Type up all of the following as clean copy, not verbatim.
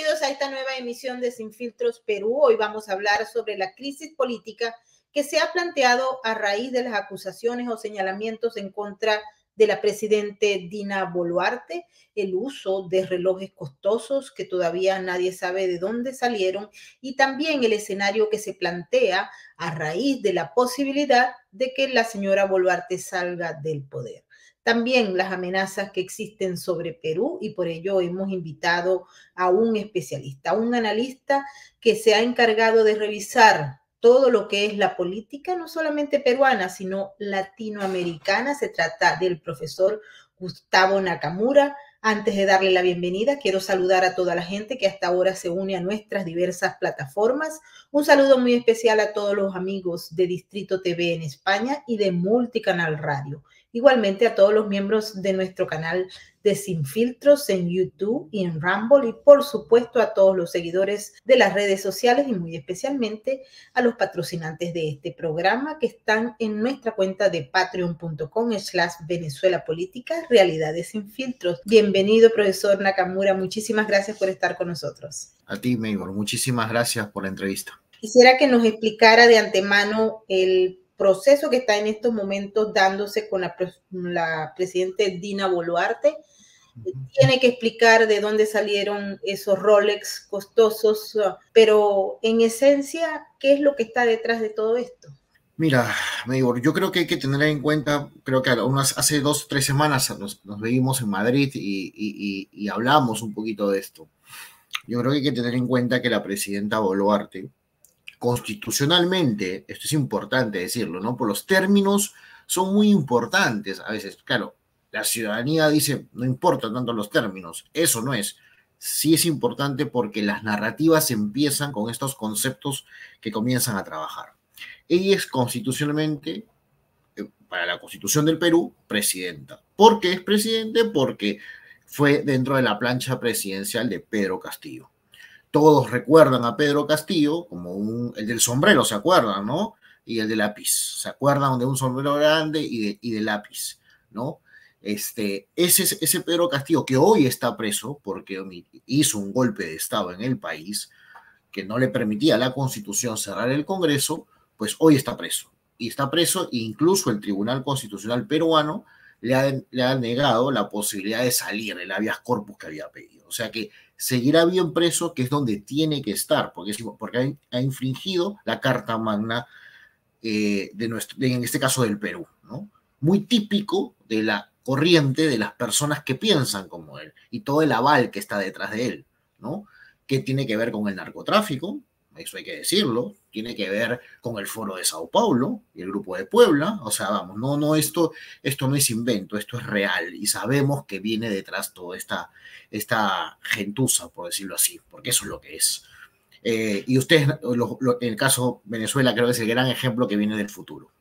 Bienvenidos a esta nueva emisión de Sin Filtros Perú. Hoy vamos a hablar sobre la crisis política que se ha planteado a raíz de las acusaciones o señalamientos en contra de la presidente Dina Boluarte, el uso de relojes costosos que todavía nadie sabe de dónde salieron y también el escenario que se plantea a raíz de la posibilidad de que la señora Boluarte salga del poder. También las amenazas que existen sobre Perú y por ello hemos invitado a un especialista, a un analista que se ha encargado de revisar todo lo que es la política, no solamente peruana, sino latinoamericana. Se trata del profesor Gustavo Nakamura. Antes de darle la bienvenida, quiero saludar a toda la gente que hasta ahora se une a nuestras diversas plataformas. Un saludo muy especial a todos los amigos de Distrito TV en España y de Multicanal Radio. Igualmente a todos los miembros de nuestro canal de Sin Filtros en YouTube y en Rumble y por supuesto a todos los seguidores de las redes sociales y muy especialmente a los patrocinantes de este programa que están en nuestra cuenta de patreon.com/Venezuela Política, Realidades Sin Filtros. Bienvenido, profesor Nakamura. Muchísimas gracias por estar con nosotros. A ti, Maybor. Muchísimas gracias por la entrevista. Quisiera que nos explicara de antemano el proceso que está en estos momentos dándose con la presidente Dina Boluarte. Tiene que explicar de dónde salieron esos Rolex costosos, pero en esencia, ¿qué es lo que está detrás de todo esto? Mira, Maybor, yo creo que hay que tener en cuenta, creo que hace 2 o 3 semanas nos vimos en Madrid y hablamos un poquito de esto. Yo creo que hay que tener en cuenta que la presidenta Boluarte, constitucionalmente, esto es importante decirlo, ¿no? Por los términos son muy importantes a veces. Claro, la ciudadanía dice, no importa tanto los términos, eso no es. Sí es importante porque las narrativas empiezan con estos conceptos que comienzan a trabajar. Ella es constitucionalmente, para la Constitución del Perú, presidenta. ¿Por qué es presidente? Porque fue dentro de la plancha presidencial de Pedro Castillo. Todos recuerdan a Pedro Castillo como el del sombrero, ¿se acuerdan, no? Y el de lápiz. ¿Se acuerdan de un sombrero grande y de lápiz, no? Ese Pedro Castillo que hoy está preso porque hizo un golpe de Estado en el país que no le permitía a la Constitución cerrar el Congreso, pues hoy está preso. Y está preso e incluso el Tribunal Constitucional peruano le ha negado la posibilidad de salir, el habeas corpus que había pedido. O sea que seguirá bien preso, que es donde tiene que estar, porque ha infringido la Carta Magna en este caso del Perú, ¿no? Muy típico de la corriente de las personas que piensan como él y todo el aval que está detrás de él, ¿no? Que tiene que ver con el narcotráfico, eso hay que decirlo, tiene que ver con el Foro de Sao Paulo y el Grupo de Puebla, o sea, vamos, esto no es invento, esto es real y sabemos que viene detrás toda esta gentuza, por decirlo así, porque eso es lo que es. Y ustedes, en el caso Venezuela, creo que es el gran ejemplo que viene del futuro.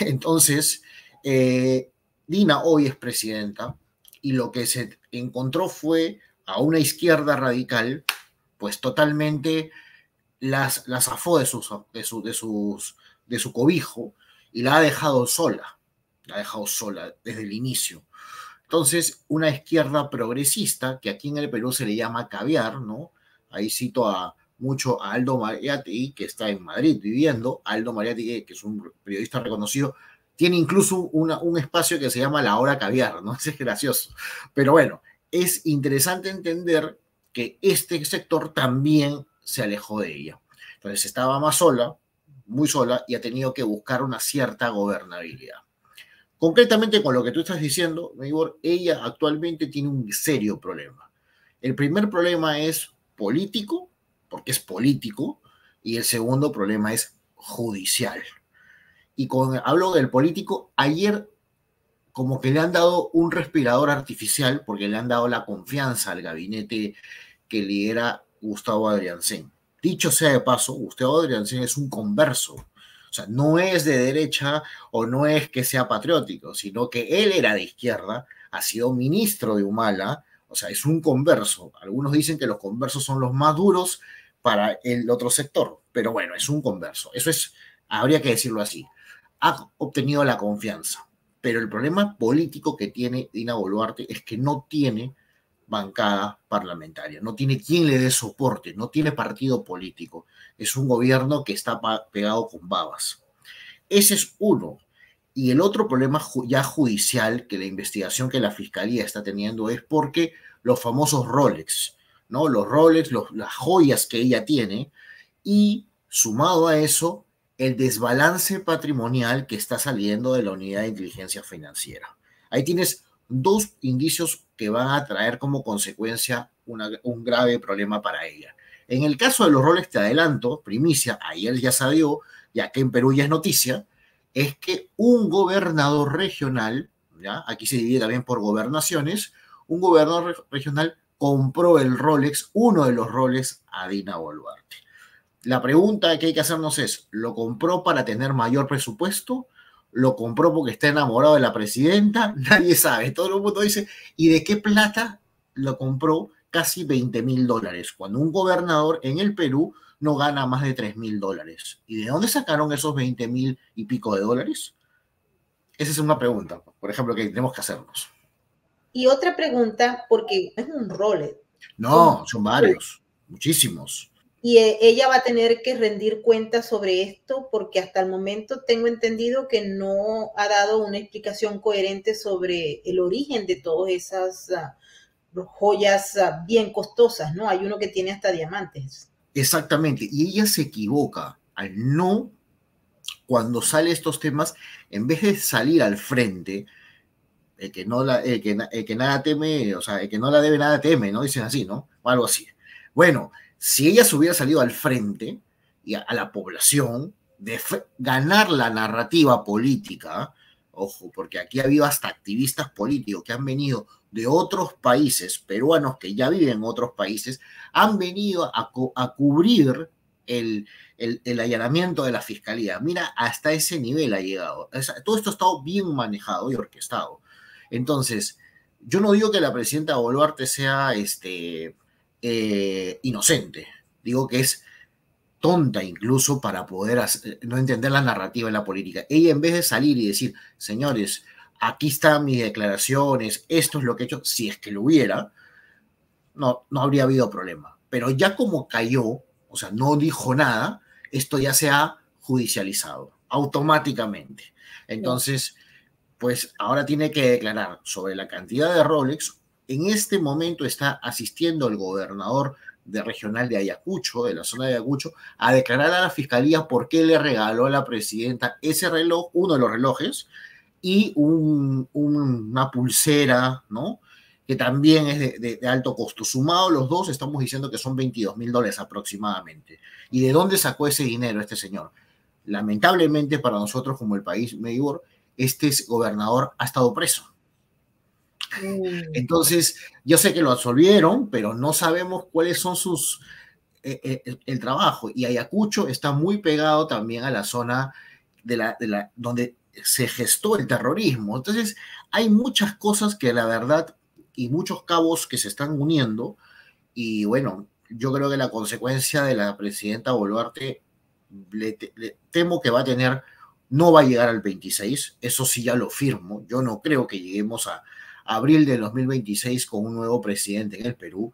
Entonces, Dina hoy es presidenta y lo que se encontró fue a una izquierda radical, pues totalmente la zafó de su cobijo y la ha dejado sola desde el inicio. Entonces, una izquierda progresista, que aquí en el Perú se le llama caviar, ¿no? Ahí cito mucho a Aldo Mariatti, que está en Madrid viviendo. Aldo Mariatti, que es un periodista reconocido, tiene incluso un espacio que se llama La Hora Caviar, ¿no? Es gracioso. Pero bueno, es interesante entender que este sector también se alejó de ella. Entonces estaba más sola, muy sola, y ha tenido que buscar una cierta gobernabilidad. Concretamente con lo que tú estás diciendo, Maybor, ella actualmente tiene un serio problema. El primer problema es político, porque es político, y el segundo problema es judicial. Y hablo del político, ayer como que le han dado un respirador artificial porque le han dado la confianza al gabinete que lidera Gustavo Adriancén. Dicho sea de paso, Gustavo Adriancén es un converso. O sea, no es de derecha o no es que sea patriótico, sino que él era de izquierda, ha sido ministro de Humala, o sea, es un converso. Algunos dicen que los conversos son los más duros para el otro sector, pero bueno, es un converso. Eso es, habría que decirlo así. Ha obtenido la confianza, pero el problema político que tiene Dina Boluarte es que no tiene bancada parlamentaria, no tiene quien le dé soporte, no tiene partido político. Es un gobierno que está pegado con babas. Ese es uno. Y el otro problema ya judicial que la investigación que la fiscalía está teniendo es porque los famosos Rolex, ¿no? Los Rolex, las joyas que ella tiene, y sumado a eso, el desbalance patrimonial que está saliendo de la unidad de inteligencia financiera. Ahí tienes dos indicios que van a traer como consecuencia un grave problema para ella. En el caso de los Rolex, te adelanto, primicia, ayer ya salió, ya que en Perú ya es noticia, es que un gobernador regional, ¿ya? Aquí se divide también por gobernaciones, un gobernador regional compró el Rolex, uno de los Rolex, a Dina Boluarte. La pregunta que hay que hacernos es, ¿lo compró para tener mayor presupuesto? ¿Lo compró porque está enamorado de la presidenta? Nadie sabe. Todo el mundo dice, ¿y de qué plata lo compró? Casi $20,000, cuando un gobernador en el Perú no gana más de $3,000. ¿Y de dónde sacaron esos 20,000 y pico de dólares? Esa es una pregunta, por ejemplo, que tenemos que hacernos. Y otra pregunta, porque es un Rolex. No, son varios, muchísimos. Y ella va a tener que rendir cuentas sobre esto porque hasta el momento tengo entendido que no ha dado una explicación coherente sobre el origen de todas esas joyas bien costosas, ¿no? Hay uno que tiene hasta diamantes. Exactamente, y ella se equivoca al no, cuando sale estos temas, en vez de salir al frente, el que nada teme, o sea, el que no la debe nada teme, ¿no? Dicen así, ¿no? O algo así. Bueno, si ella se hubiera salido al frente y a la población, de ganar la narrativa política, ojo, porque aquí ha habido hasta activistas políticos que han venido de otros países, peruanos que ya viven en otros países, han venido a cubrir el allanamiento de la fiscalía. Mira, hasta ese nivel ha llegado. Todo esto ha estado bien manejado y orquestado. Entonces, yo no digo que la presidenta Boluarte sea inocente, digo que es tonta incluso para poder no entender la narrativa en la política. Ella, en vez de salir y decir, señores, aquí están mis declaraciones, esto es lo que he hecho, si es que lo hubiera, no habría habido problema. Pero ya como cayó, o sea, no dijo nada, esto ya se ha judicializado automáticamente. Entonces, pues ahora tiene que declarar sobre la cantidad de Rolex. En este momento está asistiendo el gobernador regional de Ayacucho, de la zona de Ayacucho, a declarar a la fiscalía por qué le regaló a la presidenta ese reloj, uno de los relojes, y una pulsera, ¿no? Que también es de alto costo. Sumado los dos, estamos diciendo que son $22,000 aproximadamente. ¿Y de dónde sacó ese dinero este señor? Lamentablemente para nosotros como el país mayor, este gobernador ha estado preso. Entonces, yo sé que lo absolvieron, pero no sabemos cuáles son el trabajo. Y Ayacucho está muy pegado también a la zona donde se gestó el terrorismo. Entonces, hay muchas cosas que la verdad y muchos cabos que se están uniendo. Y bueno, yo creo que la consecuencia de la presidenta Boluarte, le temo que va a tener, no va a llegar al 26, eso sí ya lo firmo. Yo no creo que lleguemos a abril de 2026 con un nuevo presidente en el Perú.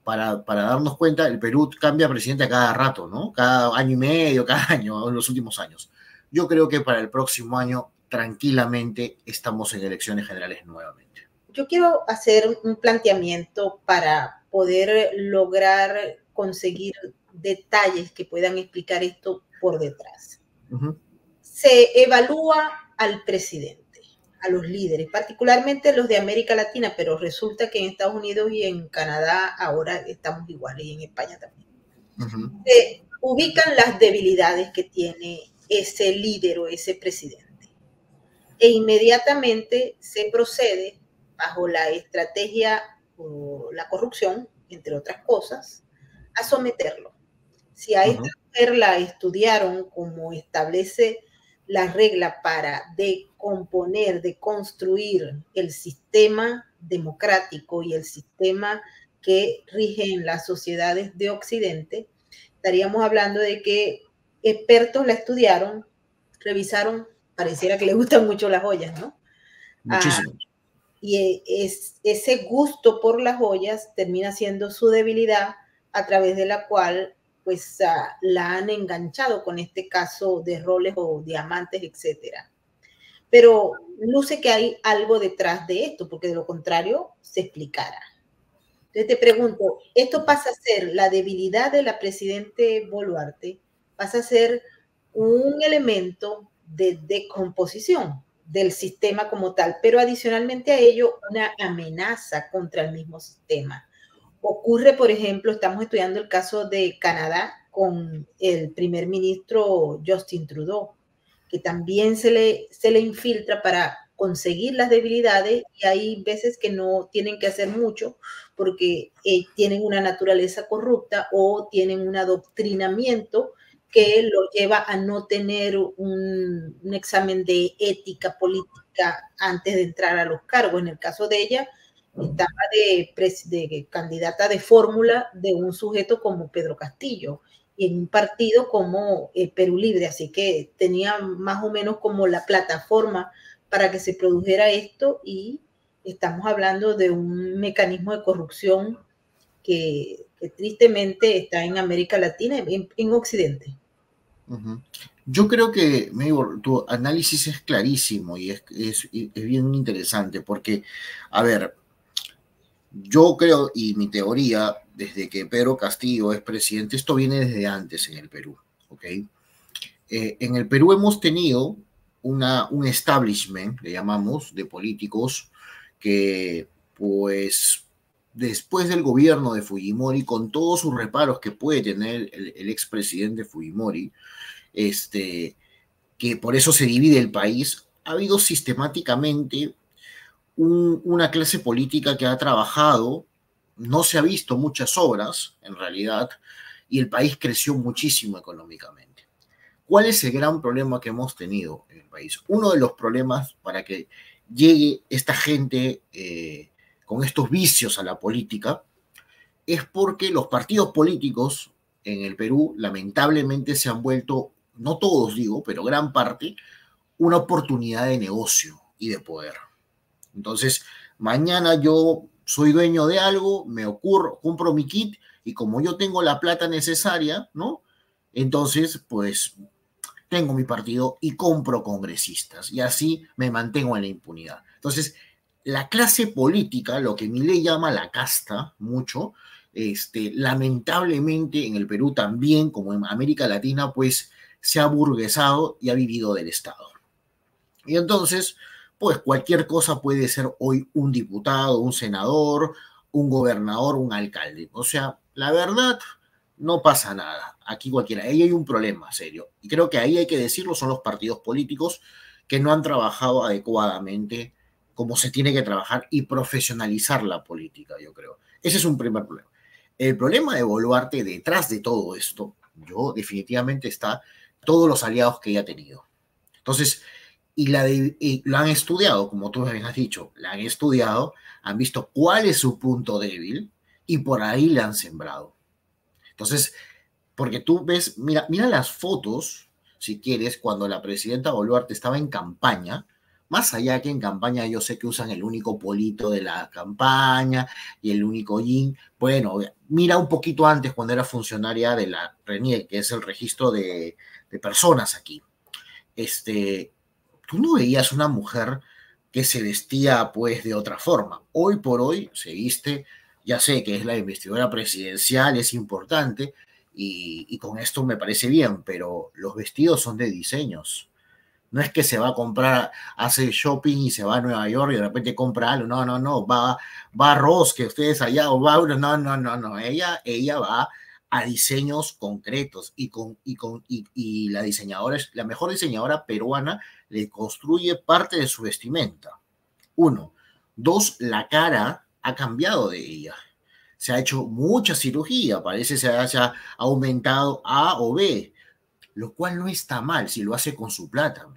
Para darnos cuenta, el Perú cambia presidente a cada rato, ¿no? Cada año y medio, cada año, en los últimos años. Yo creo que para el próximo año, tranquilamente, estamos en elecciones generales nuevamente. Yo quiero hacer un planteamiento para poder lograr conseguir detalles que puedan explicar esto por detrás. Se evalúa al presidente, a los líderes, particularmente los de América Latina, pero resulta que en Estados Unidos y en Canadá ahora estamos iguales, y en España también. Se ubican las debilidades que tiene ese líder o ese presidente. E inmediatamente se procede, bajo la estrategia o la corrupción, entre otras cosas, a someterlo. Si a esta mujer la estudiaron como establece la regla para decomponer, deconstruir el sistema democrático y el sistema que rige en las sociedades de Occidente, estaríamos hablando de que expertos la estudiaron, revisaron, pareciera que le gustan mucho las joyas, ¿no? Muchísimo. y ese gusto por las joyas termina siendo su debilidad, a través de la cual pues la han enganchado con este caso de roles o diamantes, etcétera. Pero luce que hay algo detrás de esto, porque de lo contrario se explicara. Entonces te pregunto, ¿esto pasa a ser la debilidad de la presidente Boluarte? ¿Pasa a ser un elemento de decomposición del sistema como tal, pero adicionalmente a ello una amenaza contra el mismo sistema? Ocurre, por ejemplo, estamos estudiando el caso de Canadá con el primer ministro Justin Trudeau, que también se le infiltra para conseguir las debilidades, y hay veces que no tienen que hacer mucho porque tienen una naturaleza corrupta o tienen un adoctrinamiento que lo lleva a no tener un examen de ética política antes de entrar a los cargos. En el caso de ella, estaba de candidata de fórmula de un sujeto como Pedro Castillo y en un partido como Perú Libre, así que tenía más o menos como la plataforma para que se produjera esto, y estamos hablando de un mecanismo de corrupción que tristemente está en América Latina, en Occidente. Yo creo que tu análisis es clarísimo y es bien interesante porque, a ver, yo creo, y mi teoría, desde que Pedro Castillo es presidente, esto viene desde antes en el Perú, ¿ok? En el Perú hemos tenido un establishment, le llamamos, de políticos que, pues, después del gobierno de Fujimori, con todos sus reparos que puede tener el expresidente Fujimori, que por eso se divide el país, ha habido sistemáticamente una clase política que ha trabajado, no se ha visto muchas obras, en realidad, y el país creció muchísimo económicamente. ¿Cuál es el gran problema que hemos tenido en el país? Uno de los problemas para que llegue esta gente con estos vicios a la política es porque los partidos políticos en el Perú lamentablemente se han vuelto, no todos digo, pero gran parte, una oportunidad de negocio y de poder. Entonces, mañana yo soy dueño de algo, me ocurre, compro mi kit y como yo tengo la plata necesaria, ¿no? Entonces, pues tengo mi partido y compro congresistas y así me mantengo en la impunidad. Entonces, la clase política, lo que Milei llama la casta, mucho, lamentablemente en el Perú también, como en América Latina, pues se ha burguesado y ha vivido del Estado. Y entonces, pues cualquier cosa puede ser hoy un diputado, un senador, un gobernador, un alcalde. O sea, la verdad, no pasa nada. Aquí cualquiera. Ahí hay un problema serio. Y creo que ahí hay que decirlo, son los partidos políticos que no han trabajado adecuadamente como se tiene que trabajar y profesionalizar la política, yo creo. Ese es un primer problema. El problema de Boluarte detrás de todo esto, yo definitivamente está todos los aliados que ella ha tenido. Entonces, y lo han estudiado, como tú bien has dicho, la han estudiado, han visto cuál es su punto débil y por ahí le han sembrado. Entonces, porque tú ves, mira las fotos, si quieres, cuando la presidenta Boluarte estaba en campaña, más allá que en campaña yo sé que usan el único polito de la campaña y el único jean, bueno, mira un poquito antes cuando era funcionaria de la RENIEC, que es el registro de personas aquí. Tú no veías una mujer que se vestía pues de otra forma. Hoy por hoy se viste, ya sé que es la investidura presidencial, es importante, y con esto me parece bien, pero los vestidos son de diseños. No es que se va a comprar, hace shopping y se va a Nueva York y de repente compra algo. No, no, no. Va a Ross, que ustedes allá, o va. No, no, no, no. Ella va a diseños concretos y la diseñadora es la mejor diseñadora peruana, le construye parte de su vestimenta. Uno. Dos, la cara ha cambiado de ella. Se ha hecho mucha cirugía, parece que se haya aumentado A o B, lo cual no está mal si lo hace con su plata.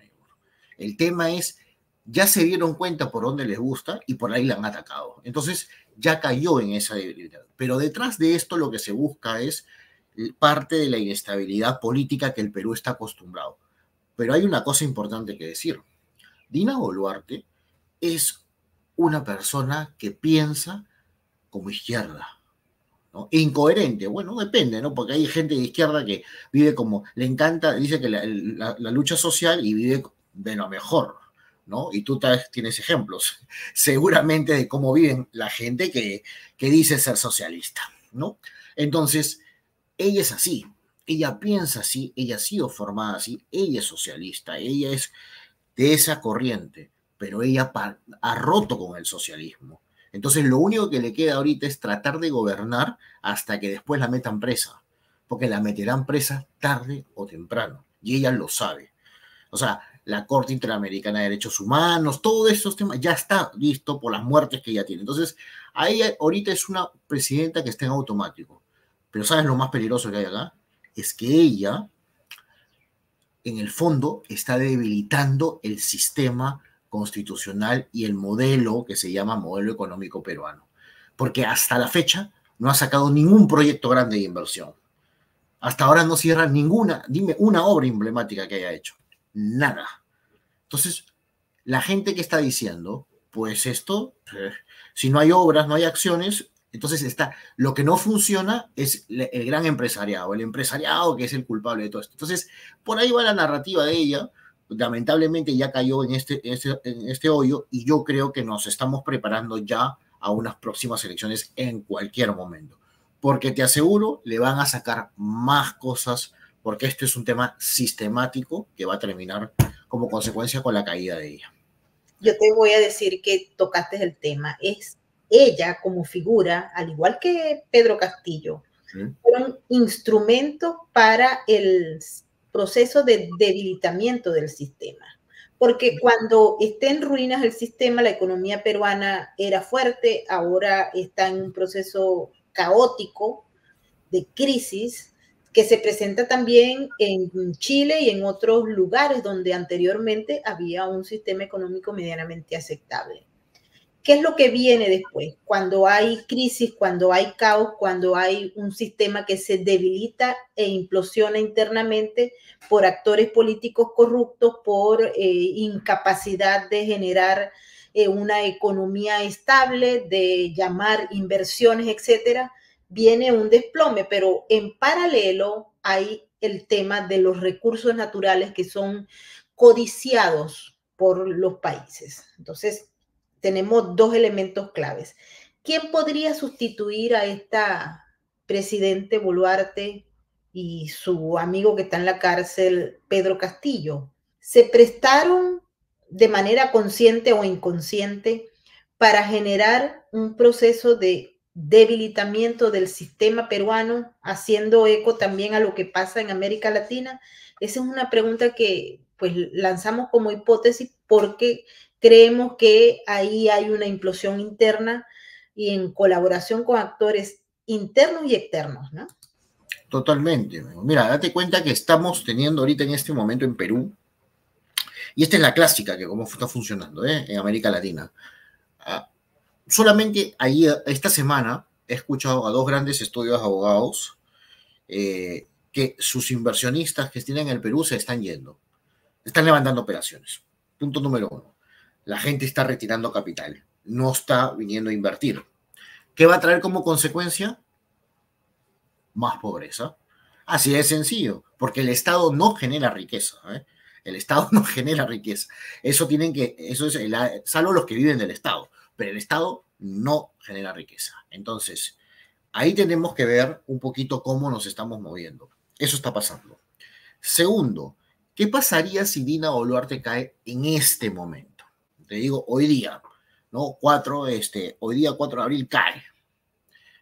El tema es, ya se dieron cuenta por dónde les gusta y por ahí la han atacado. Entonces ya cayó en esa debilidad. Pero detrás de esto lo que se busca es parte de la inestabilidad política que el Perú está acostumbrado. Pero hay una cosa importante que decir. Dina Boluarte es una persona que piensa como izquierda, ¿no? Incoherente, bueno, depende, ¿no? Porque hay gente de izquierda que vive como, le encanta, dice que la lucha social y vive de lo mejor, ¿no? Y tú tienes ejemplos, seguramente, de cómo viven la gente que dice ser socialista, ¿no? Entonces, ella es así, ella piensa así, ella ha sido formada así, ella es socialista, ella es de esa corriente, pero ella ha roto con el socialismo. Entonces lo único que le queda ahorita es tratar de gobernar hasta que después la metan presa, porque la meterán presa tarde o temprano, y ella lo sabe. O sea, la Corte Interamericana de Derechos Humanos, todos esos temas ya está listo por las muertes que ella tiene. Entonces, a ella ahorita es una presidenta que está en automático. Pero ¿sabes lo más peligroso que hay acá? Es que ella, en el fondo, está debilitando el sistema constitucional y el modelo que se llama modelo económico peruano. Porque hasta la fecha no ha sacado ningún proyecto grande de inversión. Hasta ahora no cierra ninguna, dime una obra emblemática que haya hecho. Nada. Entonces, la gente que está diciendo, pues esto, si no hay obras, no hay acciones, entonces lo que no funciona es el gran empresariado, el empresariado que es el culpable de todo esto. Entonces, por ahí va la narrativa de ella. Lamentablemente ya cayó en este hoyo, y yo creo que nos estamos preparando ya a unas próximas elecciones en cualquier momento. Porque te aseguro, le van a sacar más cosas, porque este es un tema sistemático que va a terminar como consecuencia con la caída de ella. Yo te voy a decir que tocaste el tema. Es ella como figura, al igual que Pedro Castillo, fueron instrumentos para el proceso de debilitamiento del sistema. Porque cuando esté en ruinas el sistema, la economía peruana era fuerte, ahora está en un proceso caótico de crisis que se presenta también en Chile y en otros lugares donde anteriormente había un sistema económico medianamente aceptable. ¿Qué es lo que viene después? Cuando hay crisis, cuando hay caos, cuando hay un sistema que se debilita e implosiona internamente por actores políticos corruptos, por incapacidad de generar una economía estable, de llamar inversiones, etcétera, viene un desplome, pero en paralelo hay el tema de los recursos naturales que son codiciados por los países. Entonces, tenemos dos elementos claves. ¿Quién podría sustituir a esta presidente Boluarte y su amigo que está en la cárcel, Pedro Castillo? Se prestaron de manera consciente o inconsciente para generar un proceso de debilitamiento del sistema peruano, haciendo eco también a lo que pasa en América Latina. Esa es una pregunta que pues lanzamos como hipótesis porque creemos que ahí hay una implosión interna y en colaboración con actores internos y externos, ¿no? Totalmente. Mira, date cuenta que estamos teniendo ahorita en este momento en Perú, y esta es la clásica que cómo está funcionando en América Latina. Solamente ahí, esta semana, he escuchado a dos grandes estudios de abogados que sus inversionistas que tienen en el Perú se están yendo. Están levantando operaciones. Punto número uno. La gente está retirando capital. No está viniendo a invertir. ¿Qué va a traer como consecuencia? Más pobreza. Así de sencillo. Porque el Estado no genera riqueza. El Estado no genera riqueza. Eso es salvo los que viven del Estado. Pero el Estado no genera riqueza. Entonces, ahí tenemos que ver un poquito cómo nos estamos moviendo. Eso está pasando. Segundo, ¿qué pasaría si Dina Boluarte cae en este momento? Te digo, hoy día, ¿no? Hoy día 4 de abril cae.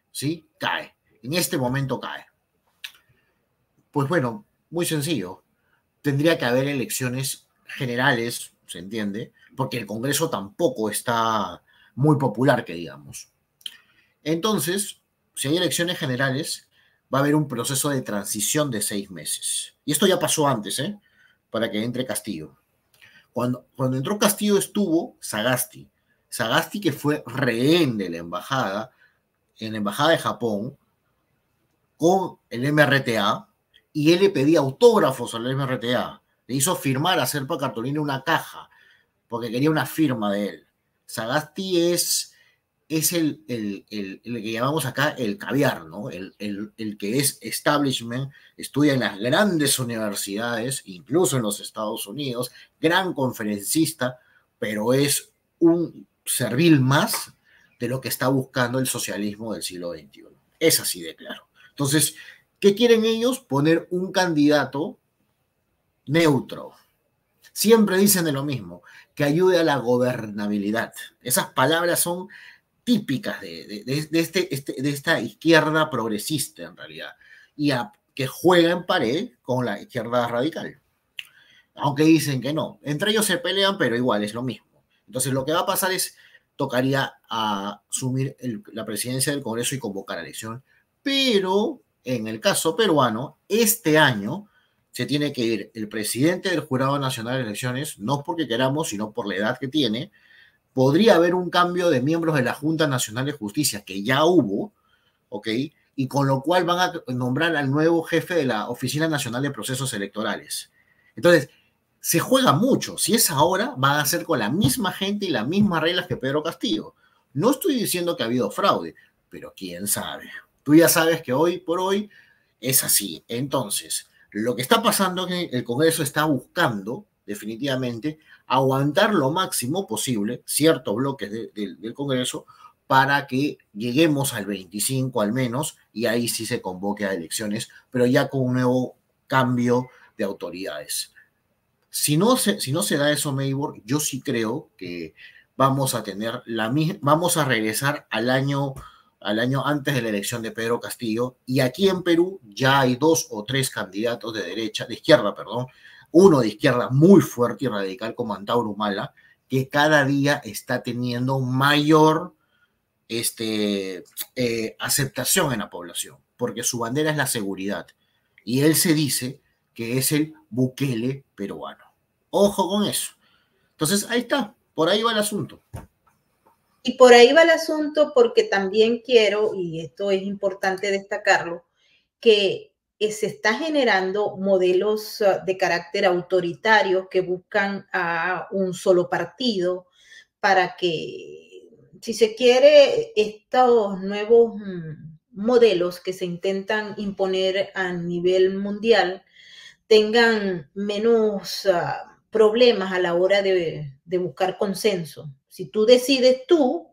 ¿Sí? Cae. En este momento cae. Pues bueno, muy sencillo. Tendría que haber elecciones generales, ¿se entiende? Porque el Congreso tampoco está muy popular, que digamos. Entonces, si hay elecciones generales, va a haber un proceso de transición de 6 meses. Y esto ya pasó antes, para que entre Castillo. Cuando entró Castillo estuvo Sagasti. Sagasti, que fue rehén de la embajada, en la embajada de Japón, con el MRTA, y él le pedía autógrafos al MRTA. Le hizo firmar a Serpa Cartolina una caja, porque quería una firma de él. Sagasti es el que llamamos acá el caviar, ¿no? El que es establishment, estudia en las grandes universidades, incluso en los Estados Unidos, gran conferencista, pero es un servil más de lo que está buscando el socialismo del siglo XXI. Es así de claro. Entonces, ¿qué quieren ellos? Poner un candidato neutro. Siempre dicen de lo mismo, que ayude a la gobernabilidad. Esas palabras son típicas de esta izquierda progresista, en realidad, que juega en pared con la izquierda radical. Aunque dicen que no. Entre ellos se pelean, pero igual es lo mismo. Entonces, lo que va a pasar es, tocaría asumir la presidencia del Congreso y convocar a elección. Pero, en el caso peruano, este año se tiene que ir el presidente del Jurado Nacional de Elecciones, no porque queramos, sino por la edad que tiene. Podría haber un cambio de miembros de la Junta Nacional de Justicia, que ya hubo, ¿ok? Y con lo cual van a nombrar al nuevo jefe de la Oficina Nacional de Procesos Electorales. Entonces, se juega mucho. Si es ahora, van a ser con la misma gente y las mismas reglas que Pedro Castillo. No estoy diciendo que ha habido fraude, pero quién sabe. Tú ya sabes que hoy por hoy es así. Entonces, lo que está pasando es que el Congreso está buscando, definitivamente, aguantar lo máximo posible ciertos bloques del Congreso para que lleguemos al 25 al menos y ahí sí se convoque a elecciones, pero ya con un nuevo cambio de autoridades. Si no se da eso, Maybor, yo sí creo que vamos a tener vamos a regresar al año antes de la elección de Pedro Castillo, y aquí en Perú ya hay 2 o 3 candidatos de izquierda, perdón, uno de izquierda muy fuerte y radical como Antauro Humala, que cada día está teniendo mayor aceptación en la población, porque su bandera es la seguridad, y él se dice que es el Bukele peruano. Ojo con eso. Entonces, ahí está, por ahí va el asunto. Y por ahí va el asunto porque también quiero, y esto es importante destacarlo, que se está generando modelos de carácter autoritario que buscan a un solo partido para que, si se quiere, estos nuevos modelos que se intentan imponer a nivel mundial tengan menos problemas a la hora de buscar consenso. Si tú decides tú,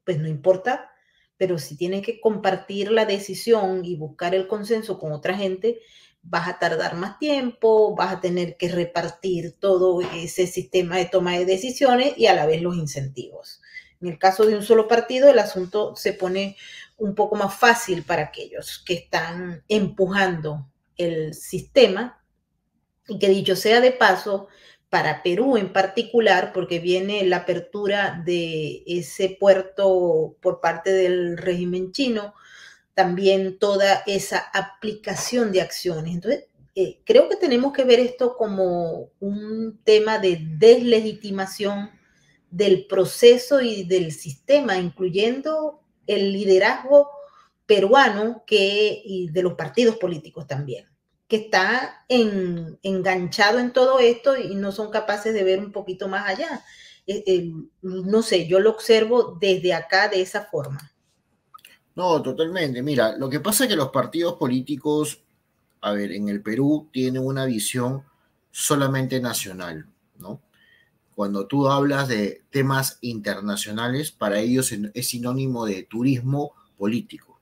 pues no importa, pero si tienes que compartir la decisión y buscar el consenso con otra gente, vas a tardar más tiempo, vas a tener que repartir todo ese sistema de toma de decisiones y a la vez los incentivos. En el caso de un solo partido, el asunto se pone un poco más fácil para aquellos que están empujando el sistema. Y que dicho sea de paso, para Perú en particular, porque viene la apertura de ese puerto por parte del régimen chino, también toda esa aplicación de acciones. Entonces, creo que tenemos que ver esto como un tema de deslegitimación del proceso y del sistema, incluyendo el liderazgo peruano y de los partidos políticos también, que está enganchado en todo esto y no son capaces de ver un poquito más allá. No sé, yo lo observo desde acá de esa forma. No, totalmente. Mira, lo que pasa es que los partidos políticos, a ver, en el Perú tienen una visión solamente nacional, ¿no? Cuando tú hablas de temas internacionales, para ellos es sinónimo de turismo político.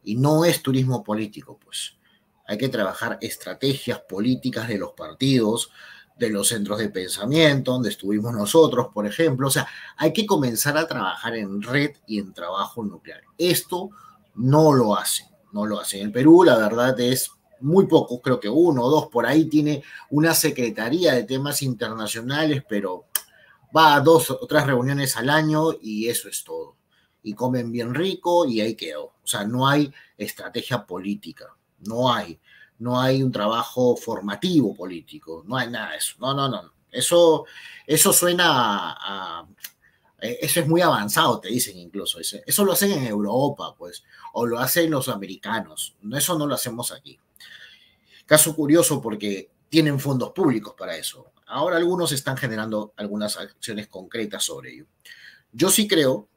Y no es turismo político, pues. Hay que trabajar estrategias políticas de los partidos, de los centros de pensamiento, donde estuvimos nosotros, por ejemplo. O sea, hay que comenzar a trabajar en red y en trabajo nuclear. Esto no lo hacen, no lo hacen. En Perú, la verdad es muy poco, creo que 1 o 2 por ahí tiene una secretaría de temas internacionales, pero va a 2 o 3 reuniones al año y eso es todo. Y comen bien rico y ahí quedó. O sea, no hay estrategia política, no hay un trabajo formativo político, no hay nada de eso. No. Eso suena eso es muy avanzado, te dicen incluso. Eso lo hacen en Europa, pues, o lo hacen los americanos. Eso no lo hacemos aquí. Caso curioso porque tienen fondos públicos para eso. Ahora algunos están generando algunas acciones concretas sobre ello. Yo sí creo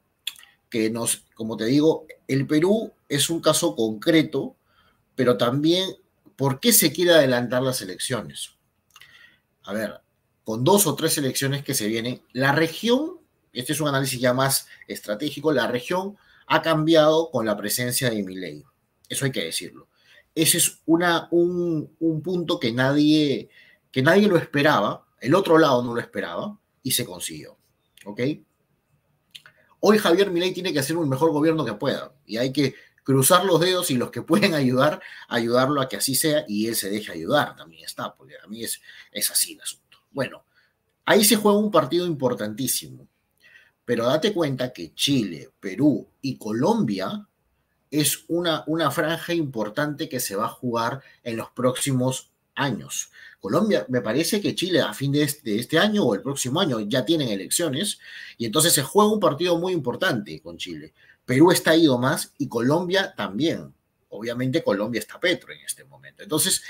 que como te digo, el Perú es un caso concreto, pero también, ¿por qué se quiere adelantar las elecciones? A ver, con 2 o 3 elecciones que se vienen, la región, este es un análisis ya más estratégico, la región ha cambiado con la presencia de Milei. Eso hay que decirlo. Ese es un punto que nadie lo esperaba, el otro lado no lo esperaba y se consiguió. ¿Ok? Hoy Javier Milei tiene que hacer un mejor gobierno que pueda y hay que cruzar los dedos y los que pueden ayudar, ayudarlo a que así sea y él se deje ayudar, también está, porque a mí es así el asunto. Bueno, ahí se juega un partido importantísimo, pero date cuenta que Chile, Perú y Colombia es una franja importante que se va a jugar en los próximos años. Colombia, me parece que Chile a fin de este año o el próximo año ya tienen elecciones y entonces se juega un partido muy importante con Chile. Perú está ido más y Colombia también. Obviamente Colombia está Petro en este momento. Entonces,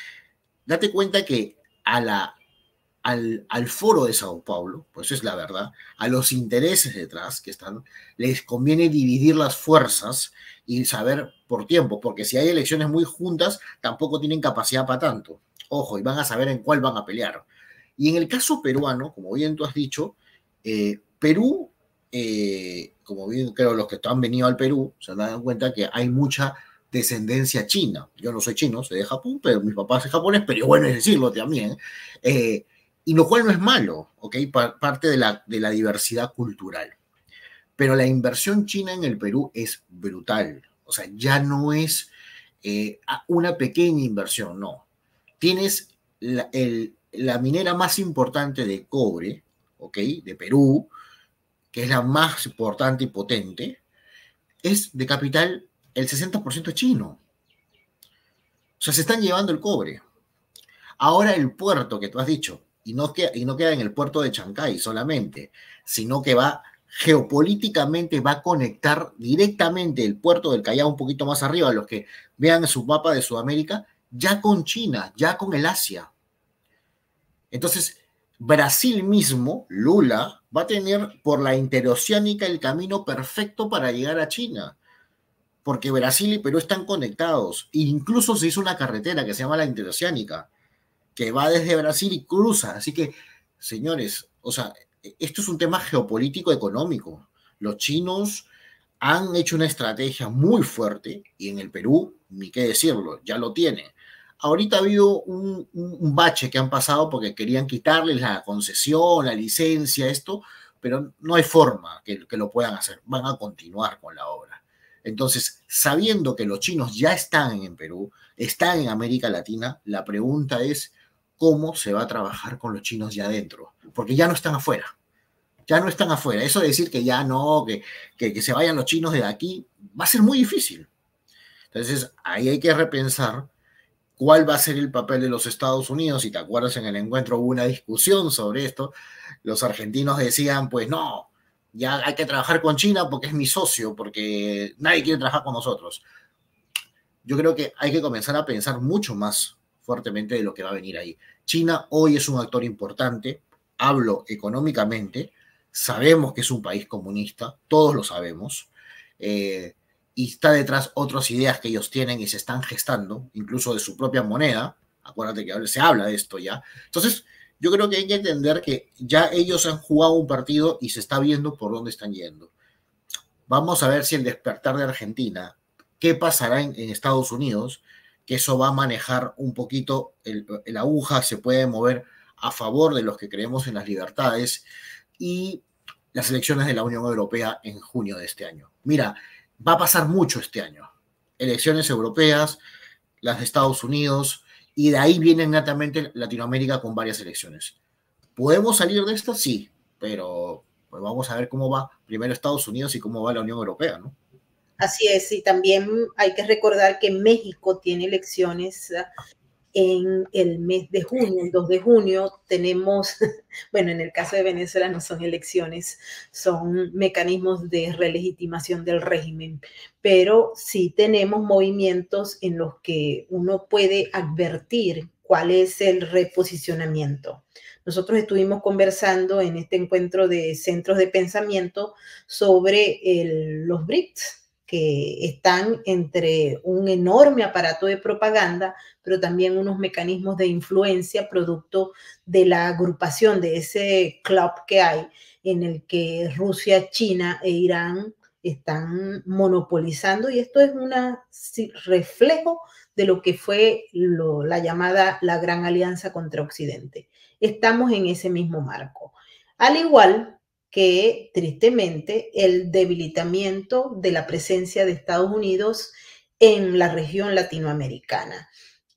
date cuenta que al foro de Sao Paulo, pues es la verdad, a los intereses detrás que están, les conviene dividir las fuerzas y saber por tiempo, porque si hay elecciones muy juntas, tampoco tienen capacidad para tanto. Ojo, y van a saber en cuál van a pelear. Y en el caso peruano, como bien tú has dicho, Perú, como bien creo los que han venido al Perú, se han dado cuenta que hay mucha descendencia china. Yo no soy chino, soy de Japón, pero mis papás son japoneses, pero bueno es decirlo también. Y lo cual no es malo, ¿ok? Parte de la diversidad cultural. Pero la inversión china en el Perú es brutal. O sea, ya no es una pequeña inversión, no. Tienes la minera más importante de cobre, ¿ok? De Perú, que es la más importante y potente, es de capital el 60% chino. O sea, se están llevando el cobre. Ahora el puerto que tú has dicho, y no queda en el puerto de Chancay solamente, sino que va geopolíticamente, va a conectar directamente el puerto del Callao un poquito más arriba, los que vean su mapa de Sudamérica, ya con China, ya con el Asia. Entonces, Brasil mismo, Lula, va a tener por la interoceánica el camino perfecto para llegar a China, porque Brasil y Perú están conectados. E incluso se hizo una carretera que se llama la interoceánica, que va desde Brasil y cruza. Así que, señores, o sea, esto es un tema geopolítico económico. Los chinos han hecho una estrategia muy fuerte y en el Perú, ni qué decirlo, ya lo tiene. Ahorita ha habido un bache que han pasado porque querían quitarles la concesión, la licencia, esto, pero no hay forma que lo puedan hacer. Van a continuar con la obra. Entonces, sabiendo que los chinos ya están en Perú, están en América Latina, la pregunta es cómo se va a trabajar con los chinos ya adentro, porque ya no están afuera. Ya no están afuera. Eso de decir que ya no, que se vayan los chinos de aquí, va a ser muy difícil. Entonces, ahí hay que repensar cuál va a ser el papel de los Estados Unidos. Si te acuerdas, en el encuentro hubo una discusión sobre esto. Los argentinos decían, pues no, ya hay que trabajar con China porque es mi socio, porque nadie quiere trabajar con nosotros. Yo creo que hay que comenzar a pensar mucho más fuertemente de lo que va a venir ahí. China hoy es un actor importante, hablo económicamente, sabemos que es un país comunista, todos lo sabemos, y está detrás otras ideas que ellos tienen y se están gestando, incluso de su propia moneda. Acuérdate que se habla de esto ya. Entonces, yo creo que hay que entender que ya ellos han jugado un partido y se está viendo por dónde están yendo. Vamos a ver si el despertar de Argentina, qué pasará en Estados Unidos, que eso va a manejar un poquito, la aguja se puede mover a favor de los que creemos en las libertades y las elecciones de la Unión Europea en junio de este año. Mira, va a pasar mucho este año. Elecciones europeas, las de Estados Unidos, y de ahí viene netamente Latinoamérica con varias elecciones. ¿Podemos salir de esto? Sí, pero pues vamos a ver cómo va primero Estados Unidos y cómo va la Unión Europea, ¿no? Así es, y también hay que recordar que México tiene elecciones en el mes de junio, el 2 de junio, tenemos, bueno, en el caso de Venezuela no son elecciones, son mecanismos de relegitimación del régimen, pero sí tenemos movimientos en los que uno puede advertir cuál es el reposicionamiento. Nosotros estuvimos conversando en este encuentro de centros de pensamiento sobre los BRICS, que están entre un enorme aparato de propaganda, pero también unos mecanismos de influencia producto de la agrupación de ese club que hay, en el que Rusia, China e Irán están monopolizando, y esto es un reflejo de lo que fue la llamada la Gran Alianza contra Occidente. Estamos en ese mismo marco. Al igual que, tristemente, el debilitamiento de la presencia de Estados Unidos en la región latinoamericana.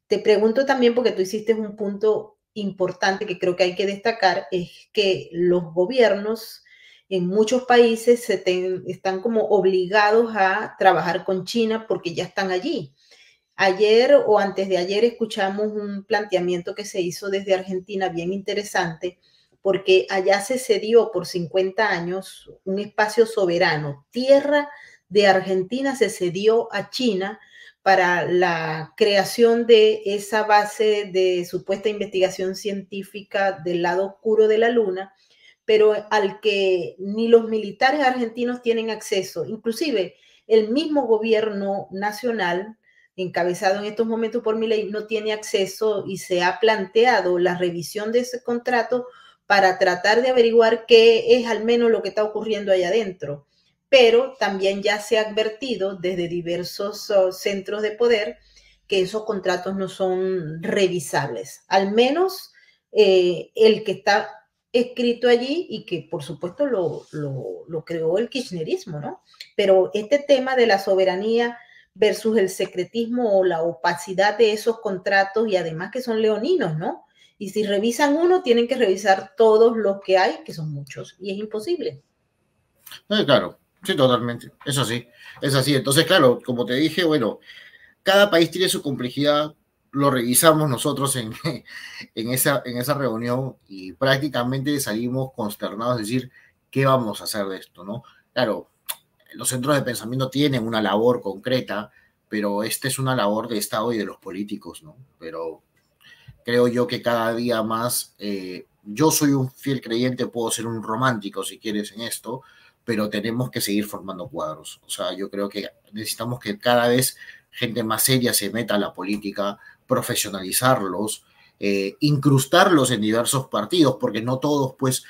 Te pregunto también, porque tú hiciste un punto importante que creo que hay que destacar, es que los gobiernos en muchos países están como obligados a trabajar con China porque ya están allí. Ayer o antes de ayer escuchamos un planteamiento que se hizo desde Argentina bien interesante, porque allá se cedió por 50 años un espacio soberano. Tierra de Argentina se cedió a China para la creación de esa base de supuesta investigación científica del lado oscuro de la luna, pero al que ni los militares argentinos tienen acceso. Inclusive el mismo gobierno nacional, encabezado en estos momentos por Milei, no tiene acceso, y se ha planteado la revisión de ese contrato para tratar de averiguar qué es al menos lo que está ocurriendo allá adentro. Pero también ya se ha advertido desde diversos centros de poder que esos contratos no son revisables, al menos el que está escrito allí, y que por supuesto lo creó el kirchnerismo, ¿no? Pero este tema de la soberanía versus el secretismo o la opacidad de esos contratos, y además que son leoninos, ¿no? Y si revisan uno, tienen que revisar todos los que hay, que son muchos, y es imposible. Claro, sí, totalmente. Eso sí, es así. Entonces, claro, como te dije, bueno, cada país tiene su complejidad. Lo revisamos nosotros en esa reunión y prácticamente salimos consternados, es decir, ¿qué vamos a hacer de esto, no? Claro, los centros de pensamiento tienen una labor concreta, pero esta es una labor de Estado y de los políticos, ¿no? Pero creo yo que cada día más, yo soy un fiel creyente, puedo ser un romántico si quieres en esto, pero tenemos que seguir formando cuadros. O sea, yo creo que necesitamos que cada vez gente más seria se meta a la política, profesionalizarlos, incrustarlos en diversos partidos, porque no todos, pues,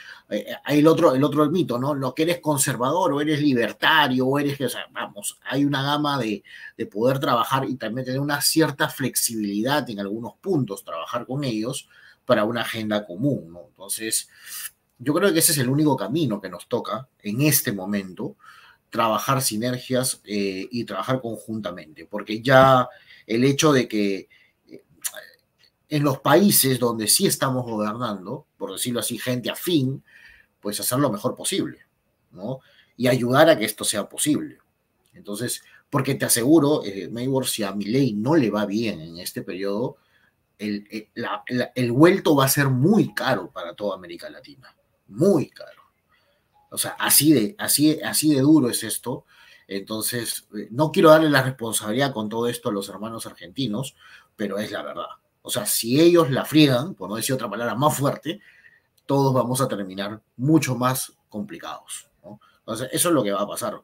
hay el otro mito, ¿no? Lo que eres conservador o eres libertario o eres, o sea, vamos, hay una gama de poder trabajar y también tener una cierta flexibilidad en algunos puntos, trabajar con ellos para una agenda común, ¿no? Entonces, yo creo que ese es el único camino que nos toca en este momento, trabajar sinergias y trabajar conjuntamente, porque ya el hecho de que en los países donde sí estamos gobernando, por decirlo así, gente afín, pues hacer lo mejor posible, ¿no? Y ayudar a que esto sea posible. Entonces, porque te aseguro, Maybor, si a Milei no le va bien en este periodo, el vuelto va a ser muy caro para toda América Latina, muy caro. O sea, así de duro es esto. Entonces, no quiero darle la responsabilidad con todo esto a los hermanos argentinos, pero es la verdad. O sea, si ellos la friegan, por no decir otra palabra más fuerte, todos vamos a terminar mucho más complicados, ¿no? Entonces, eso es lo que va a pasar.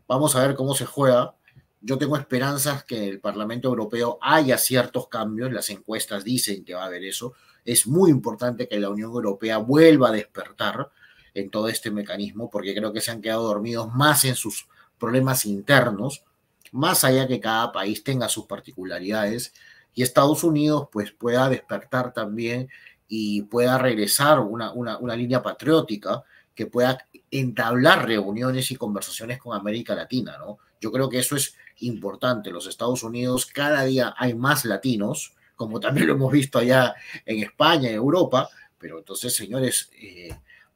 Vamos a ver cómo se juega. Yo tengo esperanzas que en el Parlamento Europeo haya ciertos cambios. Las encuestas dicen que va a haber eso. Es muy importante que la Unión Europea vuelva a despertar en todo este mecanismo, porque creo que se han quedado dormidos más en sus problemas internos, más allá que cada país tenga sus particularidades, y Estados Unidos pues pueda despertar también y pueda regresar una línea patriótica que pueda entablar reuniones y conversaciones con América Latina, ¿no? Yo creo que eso es importante. Los Estados Unidos, cada día hay más latinos, como también lo hemos visto allá en España, en Europa, pero entonces, señores,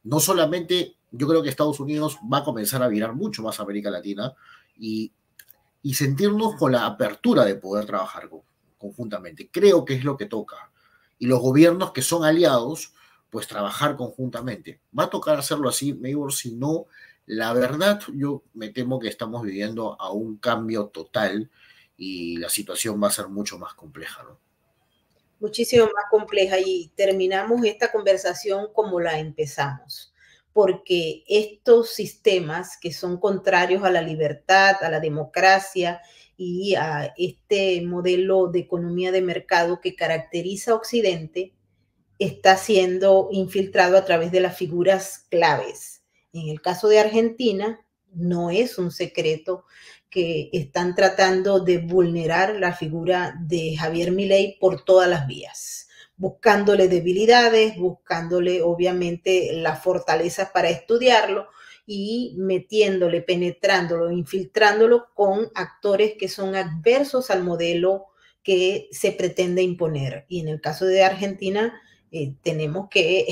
no solamente yo creo que Estados Unidos va a comenzar a virar mucho más a América Latina y, y sentirnos con la apertura de poder trabajar conjuntamente. Creo que es lo que toca. Y los gobiernos que son aliados, pues trabajar conjuntamente. Va a tocar hacerlo así, Maybor, si no, la verdad, yo me temo que estamos viviendo a un cambio total y la situación va a ser mucho más compleja, ¿no? muchísimo más compleja y terminamos esta conversación como la empezamos, porque estos sistemas que son contrarios a la libertad, a la democracia y a este modelo de economía de mercado que caracteriza a Occidente, está siendo infiltrado a través de las figuras claves. En el caso de Argentina, no es un secreto que están tratando de vulnerar la figura de Javier Milei por todas las vías, buscándole debilidades, buscándole obviamente las fortalezas para estudiarlo y metiéndole, penetrándolo, infiltrándolo con actores que son adversos al modelo que se pretende imponer. Y en el caso de Argentina, tenemos que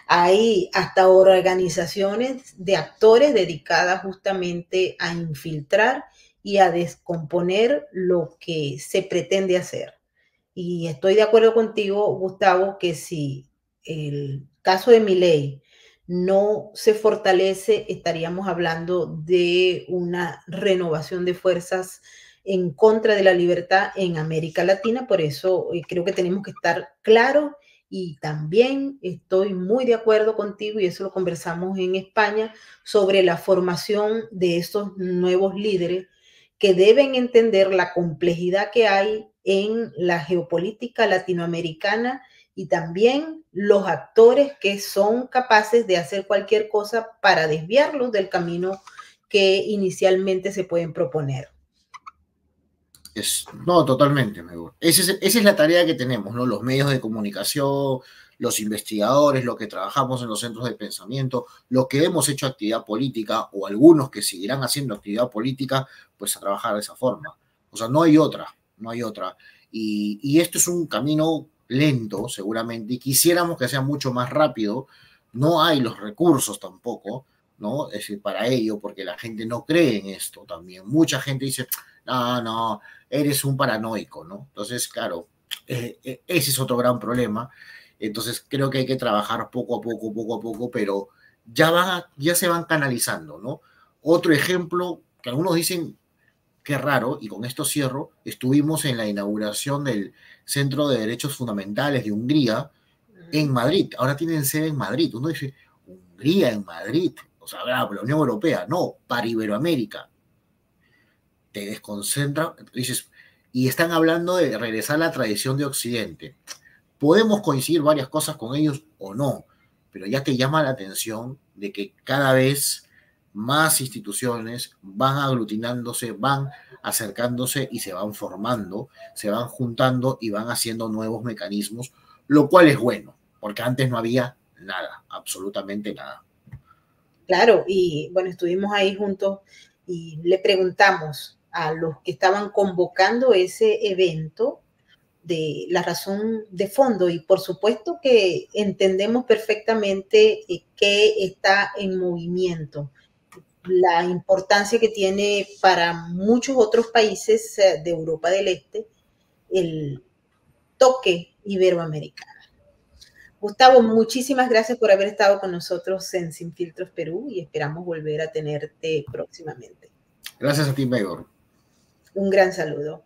hay hasta organizaciones de actores dedicadas justamente a infiltrar y a descomponer lo que se pretende hacer. Y estoy de acuerdo contigo, Gustavo, que si el caso de Milei no se fortalece, estaríamos hablando de una renovación de fuerzas en contra de la libertad en América Latina. Por eso creo que tenemos que estar claros y también estoy muy de acuerdo contigo, y eso lo conversamos en España, sobre la formación de estos nuevos líderes que deben entender la complejidad que hay en la geopolítica latinoamericana y también los actores que son capaces de hacer cualquier cosa para desviarlos del camino que inicialmente se pueden proponer. No, totalmente. Esa es la tarea que tenemos, ¿no? Los medios de comunicación, los investigadores, los que trabajamos en los centros de pensamiento, los que hemos hecho actividad política o algunos que seguirán haciendo actividad política, pues a trabajar de esa forma. O sea, no hay otra, no hay otra. Y esto es un camino lento, seguramente, y quisiéramos que sea mucho más rápido. No hay los recursos tampoco, ¿no? Es decir, para ello, porque la gente no cree en esto también. Mucha gente dice, no, eres un paranoico, ¿no? Entonces, claro, ese es otro gran problema. Entonces, creo que hay que trabajar poco a poco, pero ya se van canalizando, ¿no? Otro ejemplo, que algunos dicen, qué raro, y con esto cierro, estuvimos en la inauguración del Centro de Derechos Fundamentales de Hungría en Madrid. Ahora tienen sede en Madrid. Uno dice, Hungría en Madrid, o sea, la Unión Europea, no, para Iberoamérica. Te desconcentra, dices, y están hablando de regresar a la tradición de Occidente. Podemos coincidir varias cosas con ellos o no, pero ya te llama la atención de que cada vez más instituciones van aglutinándose, van acercándose y se van formando, se van juntando y van haciendo nuevos mecanismos, lo cual es bueno, porque antes no había nada, absolutamente nada. Claro, y bueno, estuvimos ahí juntos y le preguntamos a los que estaban convocando ese evento de la razón de fondo, y por supuesto que entendemos perfectamente qué está en movimiento, la importancia que tiene para muchos otros países de Europa del Este el toque iberoamericano. Gustavo, muchísimas gracias por haber estado con nosotros en Sin Filtros Perú y esperamos volver a tenerte próximamente. Gracias a ti, Mayor. Un gran saludo.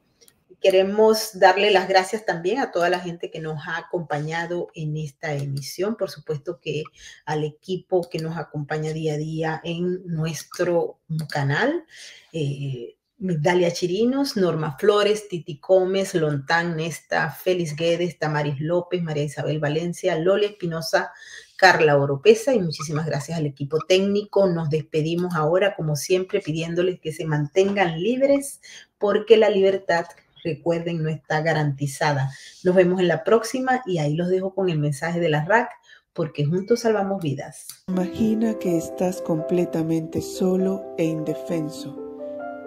Queremos darle las gracias también a toda la gente que nos ha acompañado en esta emisión, por supuesto que al equipo que nos acompaña día a día en nuestro canal, Migdalia Chirinos, Norma Flores, Titi Gómez, Lontán Nesta, Félix Guedes, Tamaris López, María Isabel Valencia, Loli Espinosa, Carla Oropesa, y muchísimas gracias al equipo técnico. Nos despedimos ahora, como siempre, pidiéndoles que se mantengan libres, porque la libertad, recuerden, no está garantizada. Nos vemos en la próxima y ahí los dejo con el mensaje de la RAC, porque juntos salvamos vidas. Imagina que estás completamente solo e indefenso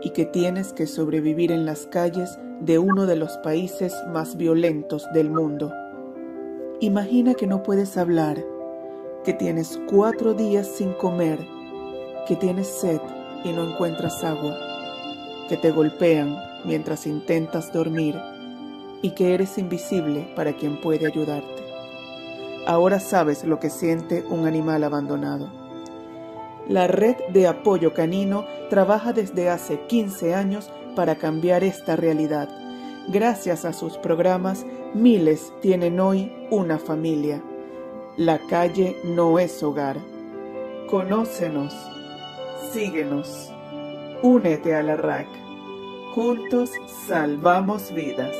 y que tienes que sobrevivir en las calles de uno de los países más violentos del mundo. Imagina que no puedes hablar, que tienes 4 días sin comer, que tienes sed y no encuentras agua, que te golpean mientras intentas dormir y que eres invisible para quien puede ayudarte. Ahora sabes lo que siente un animal abandonado. La Red de Apoyo Canino trabaja desde hace 15 años para cambiar esta realidad Gracias a sus programas, miles tienen hoy una familia. La calle no es hogar. Conócenos, síguenos, únete a la RAC. Juntos salvamos vidas.